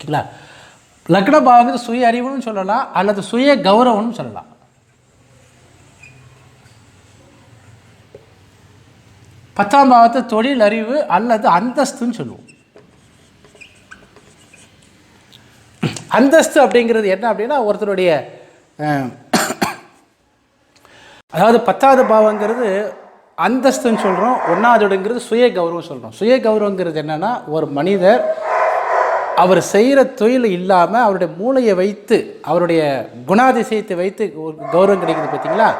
சரிங்களா? லக்ன பாவங்கிறது சுய அறிவுன்னு சொல்லலாம், அல்லது சுய கௌரவம்னு சொல்லலாம். பத்தாம் பாவத்தை தொழில் அறிவு அல்லது அந்தஸ்துன்னு சொல்லுவோம். அந்தஸ்து அப்படிங்கிறது என்ன அப்படின்னா ஒருத்தருடைய அதாவது 10வது பாவங்கிறது அந்தஸ்துன்னு சொல்கிறோம், 1வது இடங்கிறது சுய கௌரவம் சொல்கிறோம். சுய கௌரவங்கிறது என்னென்னா ஒரு மனிதர் அவர் செய்கிற தொழில் இல்லாமல் அவருடைய மூளையை வைத்து அவருடைய குணாதிசயத்தை வைத்து ஒரு கௌரவம் கிடைக்குது பார்த்தீங்களா,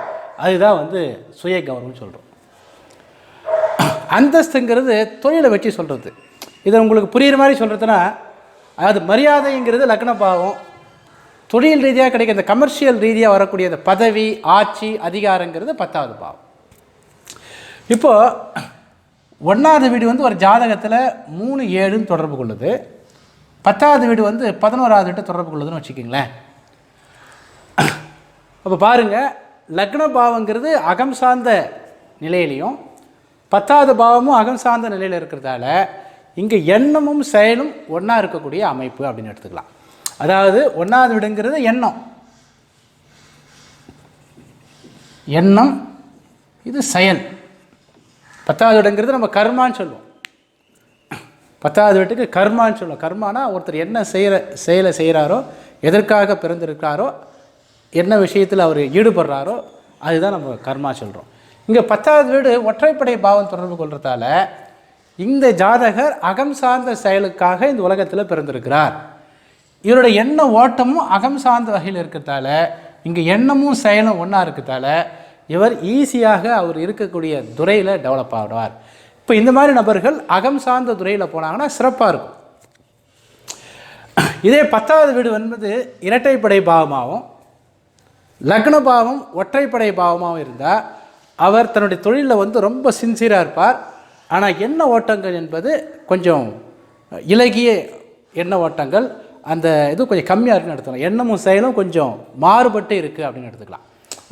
அதுதான் வந்து சுய கௌரவம்னு சொல்கிறோம். அந்தஸ்துங்கிறது தொழிலை வச்சு சொல்கிறது. இதை உங்களுக்கு புரிகிற மாதிரி சொல்கிறதுனா, அதாவது மரியாதைங்கிறது லக்ன பாவம், தொழில் ரீதியாக கிடைக்கிற இந்த கமர்ஷியல் ரீதியாக வரக்கூடிய அந்த பதவி ஆட்சி அதிகாரங்கிறது 10வது பாவம். இப்போது 1வது வீடு வந்து ஒரு ஜாதகத்தில் 3, 7ன்னு தொடர்பு கொள்ளுது. 10வது வீடு வந்து 11வது வீட்டை தொடர்பு கொள்ளுதுன்னு வச்சுக்கிங்களேன். அப்போ பாருங்கள், லக்ன பாவங்கிறது அகம் சார்ந்த நிலையிலையும் 10வது பாவமும் அகம் சார்ந்த நிலையில் இருக்கிறதால இங்கே எண்ணமும் செயலும் ஒன்றா இருக்கக்கூடிய அமைப்பு அப்படின்னு எடுத்துக்கலாம். அதாவது 1வது வீடுங்கிறது எண்ணம், எண்ணம் இது செயல். 10வது வீடுங்கிறது நம்ம கர்மான்னு சொல்லுவோம். 10வது வீட்டுக்கு கர்மான்னு சொல்லுவோம். கர்மானா ஒருத்தர் என்ன செயலை செய்கிறாரோ, எதற்காக பிறந்திருக்காரோ, என்ன விஷயத்தில் அவர் ஈடுபடுறாரோ அதுதான் நம்ம கர்மா சொல்கிறோம். இங்கே 10வது வீடு ஒற்றைப்படை பாவம் தொடர்பு கொள்றதால இந்த ஜாதகர் அகம் சார்ந்த செயலுக்காக இந்த உலகத்தில் பிறந்திருக்கிறார். இவருடைய எண்ண ஓட்டமும் அகம் சார்ந்த வகையில் இருக்கிறதால இங்கே எண்ணமும் செயலும் ஒன்றா இருக்கிறதால இவர் ஈஸியாக அவர் இருக்கக்கூடிய துறையில் டெவலப் ஆகிடுவார். இப்போ இந்த மாதிரி நபர்கள் அகம் சார்ந்த துறையில் போனாங்கன்னா சிறப்பாக இருக்கும். இதே 10வது வீடு என்பது இரட்டைப்படை பாவமாகவும் லக்ன பாவம் ஒற்றைப்படை பாவமாகவும் இருந்தால் அவர் தன்னுடைய தொழிலில் வந்து ரொம்ப சின்சியராக இருப்பார். ஆனால் எண்ண ஓட்டங்கள் என்பது கொஞ்சம் இலகிய எண்ண ஓட்டங்கள், அந்த இது கொஞ்சம் கம்மியாக இருக்குன்னு எடுத்துக்கலாம். எண்ணமும் செயலும் கொஞ்சம் மாறுபட்டு இருக்குது அப்படின்னு எடுத்துக்கலாம்.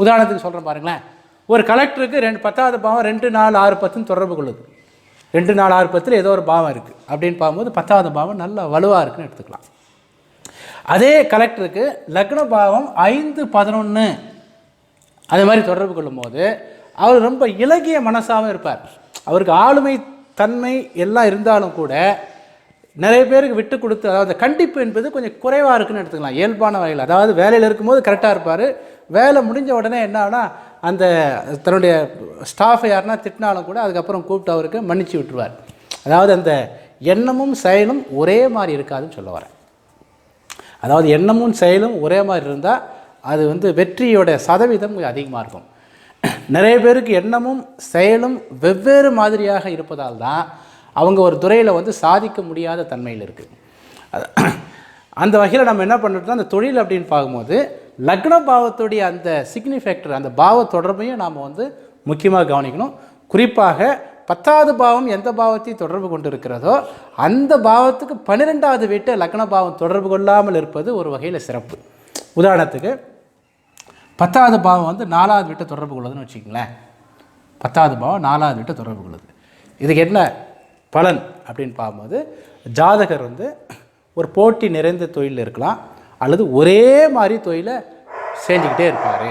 உதாரணத்துக்கு சொல்கிறேன் பாருங்களேன், ஒரு கலெக்டருக்கு 10வது பாவம் 2, 4, 6, 10ன்னு தொடர்பு கொள்ளுது. 2, 4, 6, 10ல் ஏதோ ஒரு பாவம் இருக்குது அப்படின்னு பார்க்கும்போது 10வது பாவம் நல்ல வலுவாக இருக்குன்னு எடுத்துக்கலாம். அதே கலெக்டருக்கு லக்ன பாவம் 5, 11 அது மாதிரி தொடர்பு கொள்ளும் போது அவர் ரொம்ப இலகிய மனசாகவும் இருப்பார். அவருக்கு ஆளுமை தன்மை எல்லாம் இருந்தாலும் கூட நிறைய பேருக்கு விட்டு கொடுத்து, அதாவது கண்டிப்பு என்பது கொஞ்சம் குறைவாக இருக்குன்னு எடுத்துக்கலாம் இயல்பான வகையில். அதாவது வேலையில் இருக்கும்போது கரெக்டாக இருப்பார், வேலை முடிஞ்ச உடனே என்ன ஆகுனா அந்த தன்னுடைய ஸ்டாஃபை யாருன்னா திட்டினாலும் கூட அதுக்கப்புறம் கூப்பிட்டு அவருக்கு மன்னிச்சு விட்டுருவார். அதாவது அந்த எண்ணமும் செயலும் ஒரே மாதிரி இருக்காதுன்னு சொல்ல வரேன். அதாவது எண்ணமும் செயலும் ஒரே மாதிரி இருந்தால் அது வந்து வெற்றியோட சதவீதம் கொஞ்சம் அதிகமாக இருக்கும். நிறைய பேருக்கு எண்ணமும் செயலும் வெவ்வேறு மாதிரியாக இருப்பதால் தான் அவங்க ஒரு துறையில் வந்து சாதிக்க முடியாத தன்மையில் இருக்குது. அந்த வகையில் நம்ம என்ன பண்ணுறோம்னா, அந்த தொழில் அப்படின்னு பார்க்கும்போது லக்ன பாவத்துடைய அந்த சிக்னிஃபேக்டர், அந்த பாவ தொடர்பையும் நாம் வந்து முக்கியமாக கவனிக்கணும். குறிப்பாக 10வது பாவம் எந்த பாவத்தை தொடர்பு கொண்டு இருக்கிறதோ அந்த பாவத்துக்கு 12வது வீட்டை லக்ன பாவம் தொடர்பு கொள்ளாமல் இருப்பது ஒரு வகையில் சிறப்பு. உதாரணத்துக்கு 10வது பாவம் வந்து 4வது வீட்டை தொடர்பு கொள்ளுதுன்னு வச்சுக்கங்களேன். 10வது பாவம் 4வது வீட்டை தொடர்பு கொள்ளுது. இதுக்கு என்ன பலன் அப்படின்னு பார்க்கும்போது, ஜாதகர் வந்து ஒரு போட்டி நிறைந்த தொழிலில் இருக்கலாம், அல்லது ஒரே மாதிரி தொழிலை செஞ்சுக்கிட்டே இருப்பார்.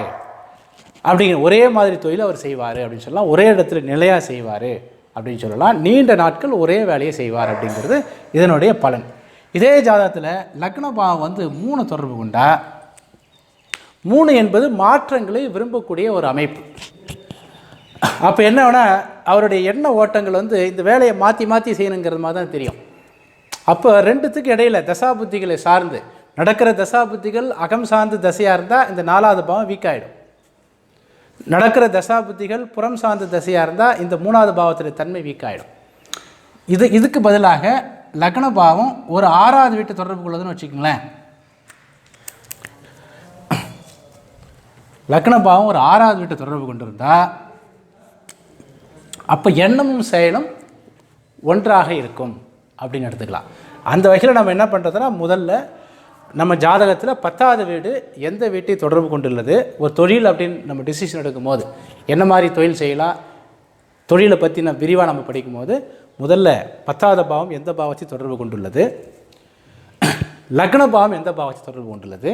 அப்படிங்கிற ஒரே மாதிரி தொழிலை அவர் செய்வார் அப்படின்னு சொல்லலாம். ஒரே இடத்துல நிலையாக செய்வார் அப்படின்னு சொல்லலாம். நீண்ட நாட்கள் ஒரே வேலையை செய்வார் அப்படிங்கிறது இதனுடைய பலன். இதே ஜாதகத்தில் லக்ன பாவம் வந்து 3 தொடர்பு கொண்டா, 3 என்பது மாற்றங்களை விரும்பக்கூடிய ஒரு அமைப்பு. அப்போ என்ன வேணால் அவருடைய எண்ண ஓட்டங்கள் வந்து இந்த வேலையை மாற்றி மாற்றி செய்யணுங்கிறது மாதிரி தான் தெரியும். அப்போ 2த்துக்கு இடையில் தசாபுத்திகளை சார்ந்து நடக்கிற தசாபுத்திகள் அகம் சார்ந்து தசையாக இருந்தால் இந்த 4வது பாவம் வீக் ஆகிடும். நடக்கிற தசாபுத்திகள் புறம் சார்ந்த தசையாக இருந்தால் இந்த 3வது பாவத்துடைய தன்மை வீக் ஆகிடும். இதுக்கு பதிலாக லக்ன பாவம் ஒரு 6வது வீட்டை தொடர்பு கொள்ளுதுன்னு வச்சுக்கோங்களேன். லக்ன பாவம் ஒரு 6வது வீட்டை தொடர்பு கொண்டிருந்தால் அப்போ எண்ணமும் செயலும் ஒன்றாக இருக்கும் அப்படின்னு எடுத்துக்கலாம். அந்த வகையில் நம்ம என்ன பண்ணுறதுன்னா, முதல்ல நம்ம ஜாதகத்தில் 10வது வீடு எந்த வீட்டை தொடர்பு கொண்டுள்ளது, ஒரு தொழில் அப்படின்னு நம்ம டிசிஷன் எடுக்கும் போது என்ன மாதிரி தொழில் செய்யலாம், தொழிலை பற்றி நம்ம விரிவாக நம்ம படிக்கும் போது முதல்ல 10வது பாவம் எந்த பாவத்தை தொடர்பு கொண்டுள்ளது, லக்ன பாவம் எந்த பாவத்தை தொடர்பு கொண்டுள்ளது?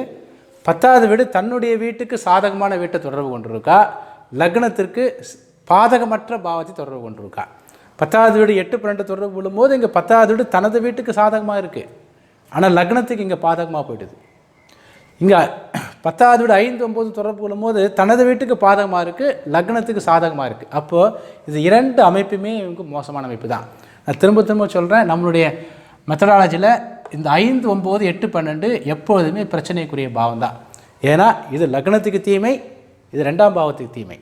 10வது வீடு தன்னுடைய வீட்டுக்கு சாதகமான வீட்டை தொடர்பு கொண்டிருக்கா, லக்னத்திற்கு பாதகமற்ற பாவத்தை தொடர்பு கொண்டிருக்கா? 10வது வீடு 8 12 தொடர்பு கொள்ளும்போது இங்கே 10வது வீடு தனது வீட்டுக்கு சாதகமாக இருக்குது, ஆனால் லக்னத்துக்கு இங்கே பாதகமாக போயிடுது. இங்கே 10வது வீடு 5 9 தொடர்பு கொள்ளும்போது தனது வீட்டுக்கு பாதகமாக இருக்குது, லக்னத்துக்கு சாதகமாக இருக்குது. அப்போது இது 2 அமைப்புமே இவங்க மோசமான அமைப்பு தான். நான் திரும்ப திரும்ப சொல்கிறேன், நம்மளுடைய மெத்தடாலஜியில் இந்த 5 9 8 12 எப்பொழுதுமே பிரச்சனைக்குரிய பாவம் தான். ஏன்னா இது லக்னத்துக்கு தீமை, இது 2ஆம் பாவத்துக்கு தீமை.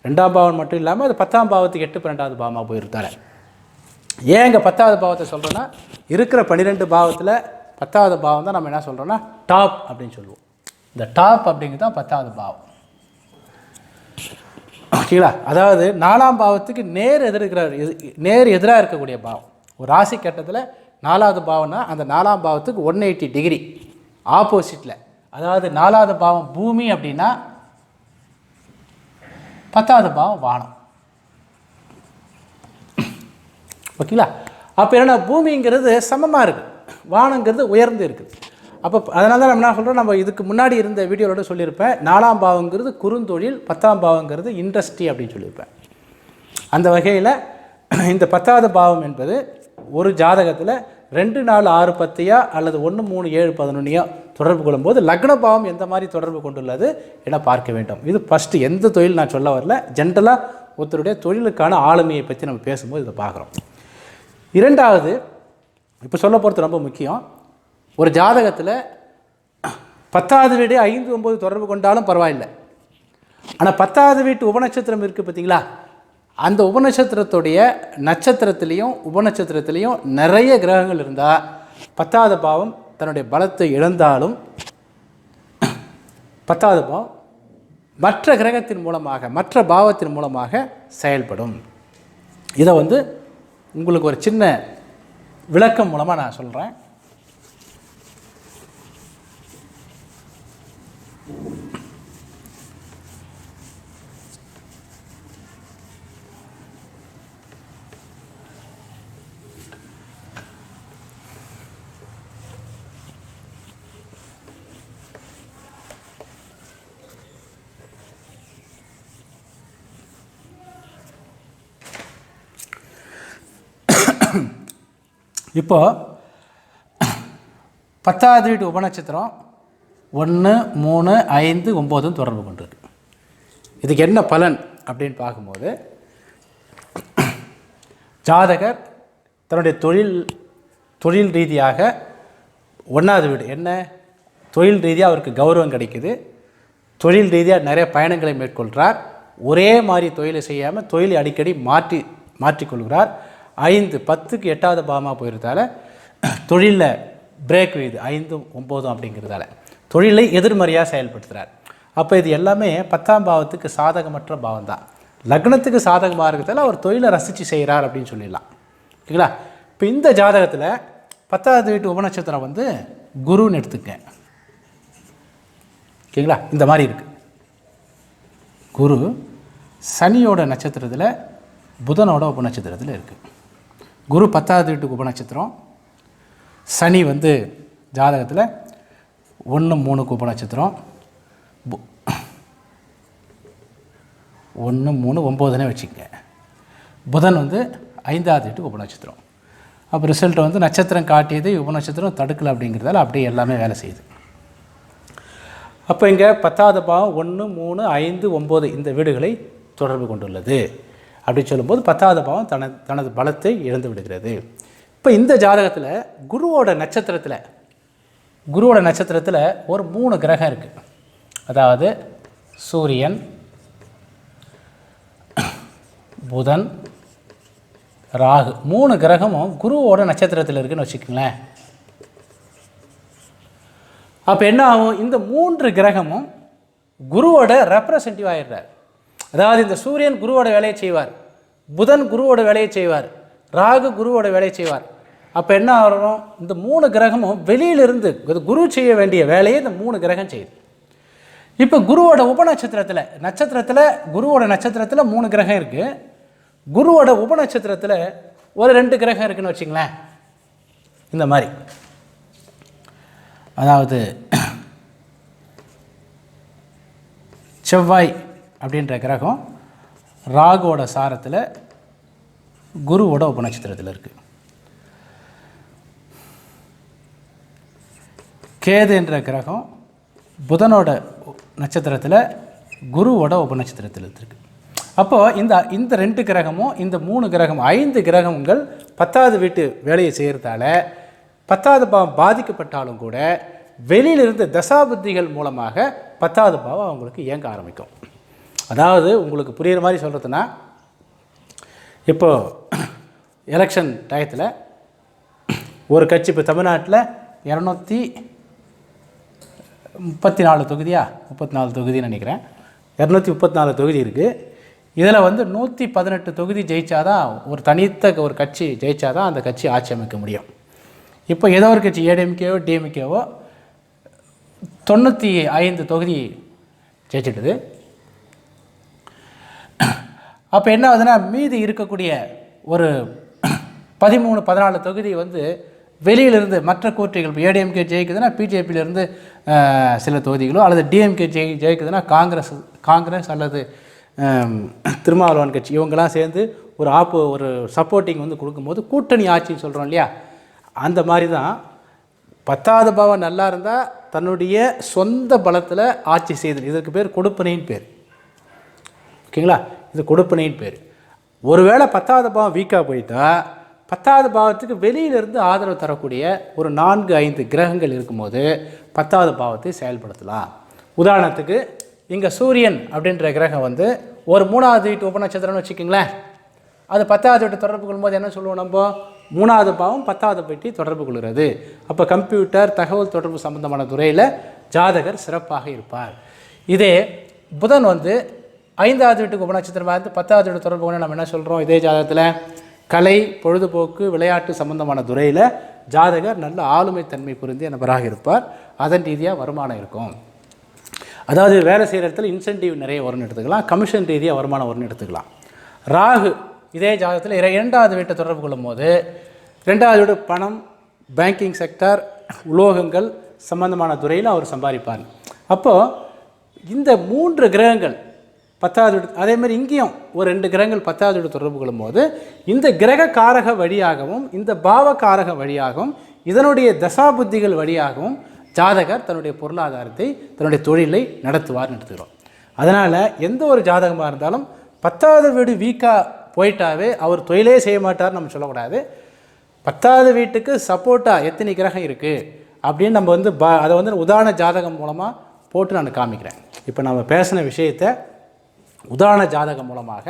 2ஆம் பாவம் மட்டும் இல்லாமல் அது 10ஆம் பாவத்துக்கு 8 12வது பாவமாக போயிருந்தால. ஏன் இங்கே 10வது பாவத்தை சொல்கிறோன்னா, இருக்கிற 12 பாவத்தில் 10வது பாவம் தான் நம்ம என்ன சொல்கிறோன்னா டாப் அப்படின்னு சொல்லுவோம். இந்த டாப் அப்படிங்கிறது தான் 10வது பாவம். ஓகேங்களா? அதாவது 4ஆம் பாவத்துக்கு நேர் எதிராக இருக்கக்கூடிய பாவம். ஒரு ராசி கட்டத்தில் 4வது பாவம்னா அந்த 4ஆம் பாவத்துக்கு 180 டிகிரி ஆப்போசிட்டில். அதாவது 4வது பாவம் பூமி அப்படின்னா 10வது பாவம் வானம். ஓகேங்களா? அப்போ என்னென்னா பூமிங்கிறது சமமாக இருக்குது, வானங்கிறது உயர்ந்து இருக்குது. அப்போ அதனால தான் நம்ம என்ன சொல்கிறோம், நம்ம இதுக்கு முன்னாடி இருந்த வீடியோவோட சொல்லியிருப்பேன், 4ஆம் பாவங்கிறது குறுந்தொழில், 10ஆம் பாவங்கிறது இண்டஸ்ட்ரி அப்படின்னு சொல்லியிருப்பேன். அந்த வகையில் இந்த 10வது பாவம் என்பது ஒரு ஜாதகத்தில் 2 4 6 10 அல்லது 1 3 7 11 தொடர்பு கொள்ளும்போது லக்ன பாவம் எந்த மாதிரி தொடர்பு கொண்டுள்ளது என பார்க்க வேண்டும். இது ஃபஸ்ட்டு. எந்த தொழில் நான் சொல்ல வரல, ஜென்ரலாக ஒருத்தருடைய தொழிலுக்கான ஆளுமையை பற்றி நம்ம பேசும்போது இதை பார்க்குறோம். 2வது, இப்போ சொல்ல போகிறது ரொம்ப முக்கியம். ஒரு ஜாதகத்தில் 10வது வீடு 5 9 தொடர்பு கொண்டாலும் பரவாயில்லை, ஆனால் 10வது வீட்டு உபநட்சத்திரம் இருக்குது பார்த்தீங்களா, அந்த உபநட்சத்திரத்துடைய நட்சத்திரத்திலையும் உபநட்சத்திரத்திலையும் நிறைய கிரகங்கள் இருந்தால் 10வது பாவம் தன்னுடைய பலத்தை இழந்தாலும் 10வது பாவம் மற்ற கிரகத்தின் மூலமாக மற்ற பாவத்தின் மூலமாக செயல்படும். இதை உங்களுக்கு ஒரு சின்ன விளக்கம் மூலமாக நான் சொல்கிறேன். இப்போது 10வது வீட்டு உபநட்சத்திரம் 1 3 5 9 தொடர்பு கொண்டிருக்கு. இதுக்கு என்ன பலன் அப்படின்னு பார்க்கும்போது, ஜாதகர் தன்னுடைய தொழில் ரீதியாக 1வது வீடு என்ன, தொழில் ரீதியாக அவருக்கு கௌரவம் கிடைக்குது, தொழில் ரீதியாக நிறைய பயணங்களை மேற்கொள்கிறார், ஒரே மாதிரி தொழிலை செய்யாமல் தொழிலை அடிக்கடி மாற்றிக்கொள்கிறார். 5 10க்கு 8வது பாவமாக போயிருந்தால தொழிலில் பிரேக் விழுது, 5 9 அப்படிங்கிறதால தொழிலை எதிர்மறையாக செயல்படுத்துகிறார். அப்போ இது எல்லாமே 10ஆம் பாவத்துக்கு சாதகமற்ற பாவம் தான். லக்னத்துக்கு சாதகமாக இருக்கிறதால அவர் தொழிலை ரசித்து செய்கிறார் அப்படின்னு சொல்லிடலாம். ஓகேங்களா? இப்போ இந்த ஜாதகத்தில் 10வது வீட்டு உபநட்சத்திரம் குருன்னு எடுத்துக்க. ஓகேங்களா? இந்த மாதிரி இருக்குது. குரு சனியோட நட்சத்திரத்தில் புதனோட உபநட்சத்திரத்தில் இருக்குது. குரு 10வது வீட்டுக்கு உபநட்சத்திரம், சனி ஜாதகத்தில் 1 3க்கு உபநட்சத்திரம், 1 3 9னே வச்சுக்கங்க. புதன் 5வது வீட்டுக்கு உபநட்சத்திரம். அப்போ ரிசல்ட் நட்சத்திரம் காட்டியது, உபநட்சத்திரம் தடுக்கலை அப்படிங்கிறதால அப்படியே எல்லாமே வேலை செய்யுது. அப்போ இங்கே 10வது பாவம் 1 3 5 9 இந்த வீடுகளை தொடர்பு கொண்டுள்ளது அப்படின்னு சொல்லும்போது 10வது பாவம் தனது பலத்தை இழந்து விடுகிறது. இப்போ இந்த ஜாதகத்தில் குருவோட நட்சத்திரத்தில் ஒரு 3 கிரகம் இருக்குது. அதாவது சூரியன், புதன், ராகு, 3 கிரகமும் குருவோட நட்சத்திரத்தில் இருக்குதுன்னு வச்சுக்கோங்களேன். அப்போ என்ன ஆகும், இந்த 3 கிரகமும் குருவோட ரெப்ரசன்டிவ் ஆகிடுறார். அதாவது இந்த சூரியன் குருவோட வேலையை செய்வார், புதன் குருவோட வேலையை செய்வார், ராகு குருவோட வேலையை செய்வார். அப்போ என்ன ஆகும், இந்த 3 கிரகமும் வெளியிலிருந்து குரு செய்ய வேண்டிய வேலையை இந்த 3 கிரகம் செய்யுது. இப்போ குருவோட நட்சத்திரத்தில் குருவோட நட்சத்திரத்தில் 3 கிரகம் இருக்குது, குருவோட உபநட்சத்திரத்தில் ஒரு 2 கிரகம் இருக்குதுன்னு வச்சுங்களேன். இந்த மாதிரி அதாவது செவ்வாய் அப்படின்ற கிரகம் ராகுவோட சாரத்தில் குருவோட உபநட்சத்திரத்தில் இருக்குது. கேது என்ற கிரகம் புதனோட நட்சத்திரத்தில் குருவோட உபநட்சத்திரத்தில் இருக்குது. அப்போது இந்த 2 கிரகமும் இந்த 3 கிரகம் 5 கிரகங்கள் 10வது வீட்டு வேலையை செய்கிறதால 10வது பாவம் பாதிக்கப்பட்டாலும் கூட வெளியிலிருந்து தசாபுத்திகள் மூலமாக 10வது பாவம் அவங்களுக்கு இயங்க ஆரம்பிக்கும். அதாவது உங்களுக்கு புரிகிற மாதிரி சொல்கிறதுனா, இப்போது எலெக்ஷன் டயத்தில் ஒரு கட்சி இப்போ தமிழ்நாட்டில் 234 தொகுதியா 34 தொகுதின்னு நினைக்கிறேன், 234 தொகுதி இருக்குது. இதில் 118 தொகுதி ஜெயிச்சாதான் ஒரு தனித்த ஒரு கட்சி ஜெயிச்சாதான் அந்த கட்சி ஆட்சி அமைக்க முடியும். இப்போ ஏதோ ஒரு கட்சி ஏடிஎம்கேவோ டிஎம்கேவோ 95 தொகுதி ஜெயிச்சிட்டுது. அப்போ என்ன ஆகுதுன்னா, மீதி இருக்கக்கூடிய ஒரு 13-14 தொகுதி வெளியிலிருந்து மற்ற கூட்டணிகள், இப்போ ஏடிஎம்கே ஜெயிக்குதுன்னா பிஜேபியிலேருந்து சில தொகுதிகளோ, அல்லது டிஎம்கே ஜெயிக்குதுன்னா காங்கிரஸ் அல்லது திருமாவளவன் கட்சி இவங்கெல்லாம் சேர்ந்து ஒரு சப்போர்ட்டிங் கொடுக்கும்போது கூட்டணி ஆட்சின்னு சொல்கிறோம் இல்லையா, அந்த மாதிரி தான் 10வது பாவம் நல்லா இருந்தால் தன்னுடைய சொந்த பலத்தில் ஆட்சி செய்தல். இதற்கு பேர் கொடுப்பனைன்னு பேர். ஓகேங்களா, இது கொடுப்பனைன்னு பேர். ஒருவேளை 10வது பாவம் வீக்காக போயிட்டா 10வது பாவத்துக்கு வெளியிலிருந்து ஆதரவு தரக்கூடிய ஒரு 4-5 கிரகங்கள் இருக்கும்போது 10வது பாவத்தை செயல்படுத்தலாம். உதாரணத்துக்கு இங்கே சூரியன் அப்படின்ற கிரகம் ஒரு 3வது வீட்டு உபநட்சத்திரம்னு வச்சுக்கிங்களேன். அது 10வது வீட்டு தொடர்பு கொள்ளும்போது என்ன சொல்லுவோம், நம்ம 3வது பாவம் 10வது வீட்டை தொடர்பு கொள்கிறது. அப்போ கம்ப்யூட்டர் தகவல் தொடர்பு சம்பந்தமான துறையில் ஜாதகர் சிறப்பாக இருப்பார். இதே புதன் 5வது வீட்டுக்கு உபநட்சத்திரமாக இருந்து 10வது வீட்டு தொடர்பு கொண்டு நம்ம என்ன சொல்கிறோம், இதே ஜாதகத்தில் கலை பொழுதுபோக்கு விளையாட்டு சம்பந்தமான துறையில் ஜாதகர் நல்ல ஆளுமை தன்மை புரிந்திய நபராக இருப்பார். அதன் ரீதியாக வருமானம் இருக்கும். அதாவது வேலை செய்கிற இடத்துல இன்சென்டிவ் நிறைய வரும்னு எடுத்துக்கலாம், கமிஷன் ரீதியாக வருமானம் வரும்னு எடுத்துக்கலாம். ராகு இதே ஜாதகத்தில் 2வது வீட்டை தொடர்பு கொள்ளும் போது 2வது வீடு பணம், பேங்கிங் செக்டர், உலோகங்கள் சம்பந்தமான துறையில் அவர் சம்பாதிப்பார். அப்போது இந்த 3 கிரகங்கள் 10வது வீடு, அதேமாதிரி இங்கேயும் ஒரு 2 கிரகங்கள் 10வது வீடு தொடர்பு கொள்ளும்போது இந்த கிரக காரக வழியாகவும் இந்த பாவ காரக வழியாகவும் இதனுடைய தசாபுத்திகள் வழியாகவும் ஜாதகர் தன்னுடைய பொருளாதாரத்தை தன்னுடைய தொழிலை நடத்துவார்னு எடுத்துக்கிறோம். அதனால் எந்த ஒரு ஜாதகமாக இருந்தாலும் 10வது வீடு வீக்காக போயிட்டாவே அவர் தொழிலே செய்ய மாட்டார்னு நம்ம சொல்லக்கூடாது. 10வது வீட்டுக்கு சப்போர்ட்டாக எத்தனை கிரகம் இருக்குது அப்படின்னு நம்ம அதை உதாரண ஜாதகம் மூலமாக போட்டு நான் காமிக்கிறேன். இப்போ நம்ம பேசின விஷயத்தை உதாரண ஜாதகம் மூலமாக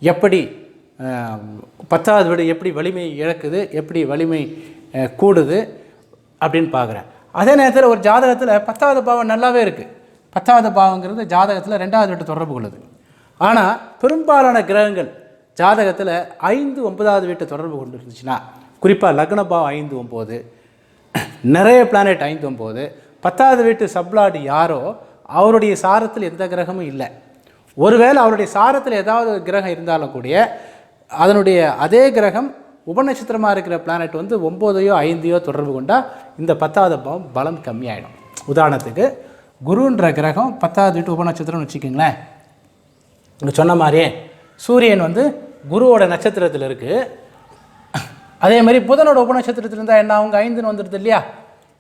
எப்படி 10வது வீடு எப்படி வலிமை இழக்குது, எப்படி வலிமை கூடுது அப்படின்னு பார்க்குறேன். அதே நேரத்தில் ஒரு ஜாதகத்தில் 10வது பாவம் நல்லாவே இருக்குது. 10வது பாவங்கிறது ஜாதகத்தில் 2வது வீட்டு தொடர்பு கொள்ளுது. ஆனால் பெரும்பாலான கிரகங்கள் ஜாதகத்தில் 5-9வது வீட்டை தொடர்பு கொண்டு இருந்துச்சுன்னா, குறிப்பாக லக்ன பாவம் 5-9, நிறைய பிளானட் 5-9, 10வது வீட்டு சப்ளாட் யாரோ அவருடைய சாரத்தில் எந்த கிரகமும் இல்லை. ஒருவேளை அவருடைய சாரத்தில் ஏதாவது கிரகம் இருந்தாலும் கூடிய அதனுடைய அதே கிரகம் உபநட்சத்திரமாக இருக்கிற பிளானட் 9யோ 5யோ தொடர்பு கொண்டால் இந்த 10வது பாவம் பலம் கம்மியாயிடும். உதாரணத்துக்கு குருன்ற கிரகம் 10வது வீட்டு உபநட்சத்திரம்னு வச்சுக்கிங்களேன். இங்கே சொன்ன மாதிரியே சூரியன் குருவோட நட்சத்திரத்தில் இருக்குது. அதே மாதிரி புதனோட உபநட்சத்திரத்தில் இருந்தால் என்ன, அவங்க 5ன்னு வந்துடுது இல்லையா.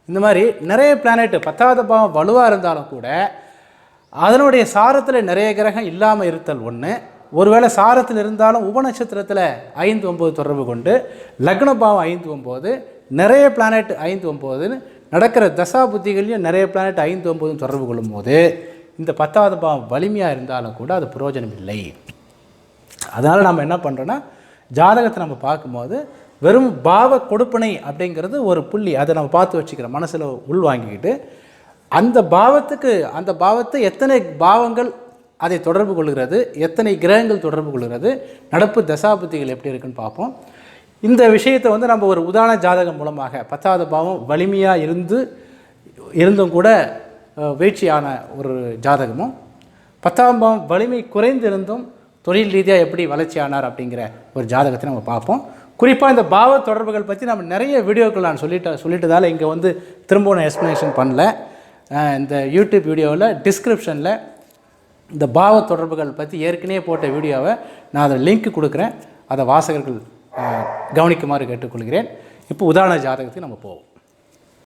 இந்த மாதிரி நிறைய பிளானெட்டு 10வது பாவம் வலுவாக இருந்தாலும் கூட அதனுடைய சாரத்தில் நிறைய கிரகம் இல்லாமல் இருத்தல் ஒன்று. ஒருவேளை சாரத்தில் இருந்தாலும் உபநட்சத்திரத்தில் 5-9 தொடர்பு கொண்டு லக்ன பாவம் 5-9, நிறைய பிளானெட் 5-9 நடக்கிற தசா புத்திகளையும் நிறைய பிளானெட் 5-9 தொடர்பு கொள்ளும் போது இந்த 10வது பாவம் வலிமையாக இருந்தாலும் கூட அது பிரயோஜனம் இல்லை. அதனால் நம்ம என்ன பண்ணுறோன்னா, ஜாதகத்தை நம்ம பார்க்கும்போது வெறும் பாவ கொடுப்பனை அப்படிங்கிறது ஒரு புள்ளி, அதை நம்ம பார்த்து வச்சுக்கிறோம், மனசில் உள்வாங்கிக்கிட்டு அந்த பாவத்தை எத்தனை பாவங்கள் அதை தொடர்பு கொள்கிறது, எத்தனை கிரகங்கள் தொடர்பு கொள்கிறது, நடப்பு தசாபுத்திகள் எப்படி இருக்குன்னு பார்ப்போம். இந்த விஷயத்தை நம்ம ஒரு உதாரண ஜாதகம் மூலமாக 10வது பாவம் வலிமையாக இருந்தும் கூட வீழ்ச்சியான ஒரு ஜாதகமும், 10ஆம் பாவம் வலிமை குறைந்திருந்தும் தொழில் ரீதியாக எப்படி வளர்ச்சி ஆனார் அப்படிங்கிற ஒரு ஜாதகத்தை நம்ம பார்ப்போம். குறிப்பாக இந்த பாவ தொடர்புகள் பற்றி நம்ம நிறைய வீடியோக்கள் நான் சொல்லிட்டதால் இங்கே வந்து திரும்ப நான் எக்ஸ்ப்ளனேஷன் பண்ணல. இந்த யூடியூப் வீடியோவில் டிஸ்கிரிப்ஷனில் இந்த பாவ தொடர்புகள் பற்றி ஏற்கனவே போட்ட வீடியோவை நான் அதில் லிங்க் கொடுக்குறேன். அதை வாசகர்கள் கவனிக்குமாறு கேட்டுக்கொள்கிறேன். இப்போ உதாரண ஜாதகத்துக்கு நம்ம போவோம்.